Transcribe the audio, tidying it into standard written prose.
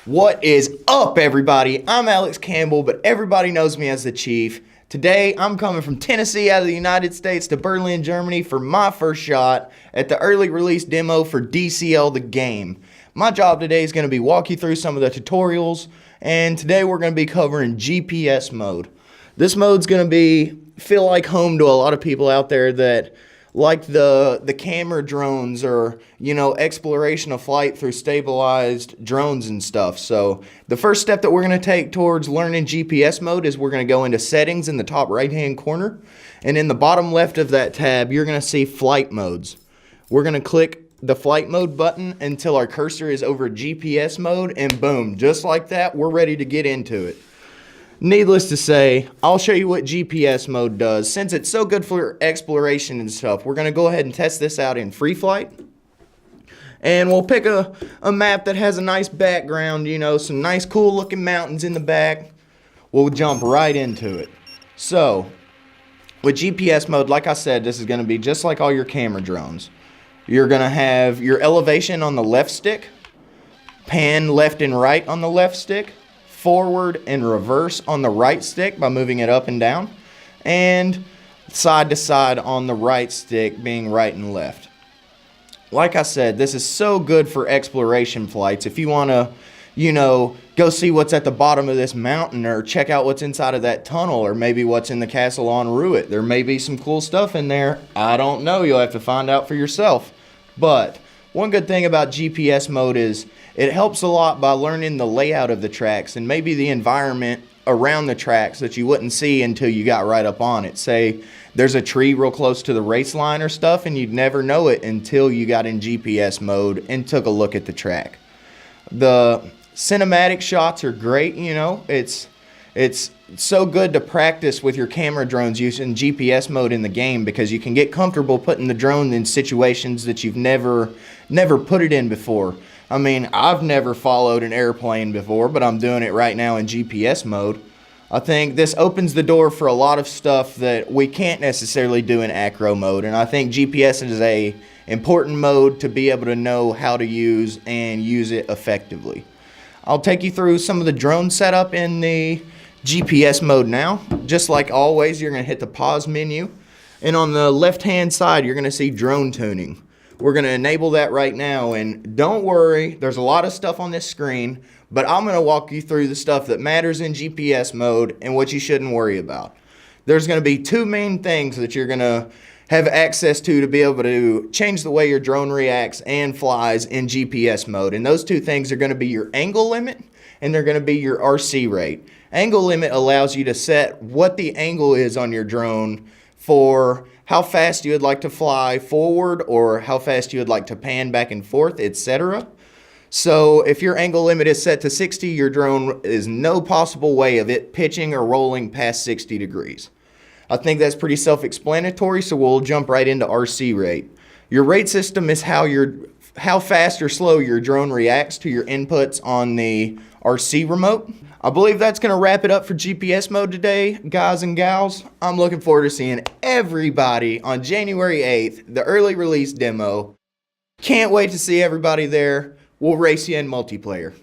What is up, everybody? I'm Alex Campbell, but everybody knows me as the Chief. Today, I'm coming from Tennessee out of the United States to Berlin, Germany for my first shot at the early release demo for DCL the game. My job today is going to be walk you through some of the tutorials, and today we're going to be covering GPS mode. This mode's going to feel like home to a lot of people out there that like the camera drones or, exploration of flight through stabilized drones and stuff. So the first step that we're going to take towards learning GPS mode is we're going to go into settings in the top right hand corner, and in the bottom left of that tab you're going to see flight modes. We're going to click the flight mode button until our cursor is over GPS mode, and boom, just like that, we're ready to get into it. Needless to say, I'll show you what GPS mode does. Since it's so good for exploration and stuff, we're going to go ahead and test this out in free flight. And we'll pick a map that has a nice background, some nice cool looking mountains in the back. We'll jump right into it. So, with GPS mode, like I said, this is going to be just like all your camera drones. You're going to have your elevation on the left stick, pan left and right on the left stick, forward and reverse on the right stick by moving it up and down, and side to side on the right stick being right and left. Like I said, this is so good for exploration flights. If you want to, go see what's at the bottom of this mountain, or check out what's inside of that tunnel, or maybe what's in the castle en route. There may be some cool stuff in there. I don't know. You'll have to find out for yourself. But one good thing about GPS mode is it helps a lot by learning the layout of the tracks and maybe the environment around the tracks that you wouldn't see until you got right up on it. Say there's a tree real close to the race line or stuff, and you'd never know it until you got in GPS mode and took a look at the track. The cinematic shots are great, it's so good to practice with your camera drones using GPS mode in the game, because you can get comfortable putting the drone in situations that you've never put it in before. I mean, I've never followed an airplane before, but I'm doing it right now in GPS mode. I think this opens the door for a lot of stuff that we can't necessarily do in acro mode, and I think GPS is a important mode to be able to know how to use and use it effectively. I'll take you through some of the drone setup in the GPS mode now. Just like always, you're going to hit the pause menu, and on the left hand side you're going to see drone tuning. We're going to enable that right now, and don't worry, there's a lot of stuff on this screen, but I'm going to walk you through the stuff that matters in GPS mode and what you shouldn't worry about. There's going to be two main things that you're going to have access to be able to change the way your drone reacts and flies in GPS mode, and those two things are going to be your angle limit and they're going to be your RC rate. Angle limit allows you to set what the angle is on your drone for how fast you would like to fly forward or how fast you would like to pan back and forth, etc. So if your angle limit is set to 60, your drone is no possible way of it pitching or rolling past 60 degrees. I think that's pretty self-explanatory, so we'll jump right into RC rate. Your rate system is how fast or slow your drone reacts to your inputs on the RC remote. I believe that's going to wrap it up for GPS mode today, guys and gals. I'm looking forward to seeing everybody on January 8th, the early release demo. Can't wait to see everybody there. We'll race you in multiplayer.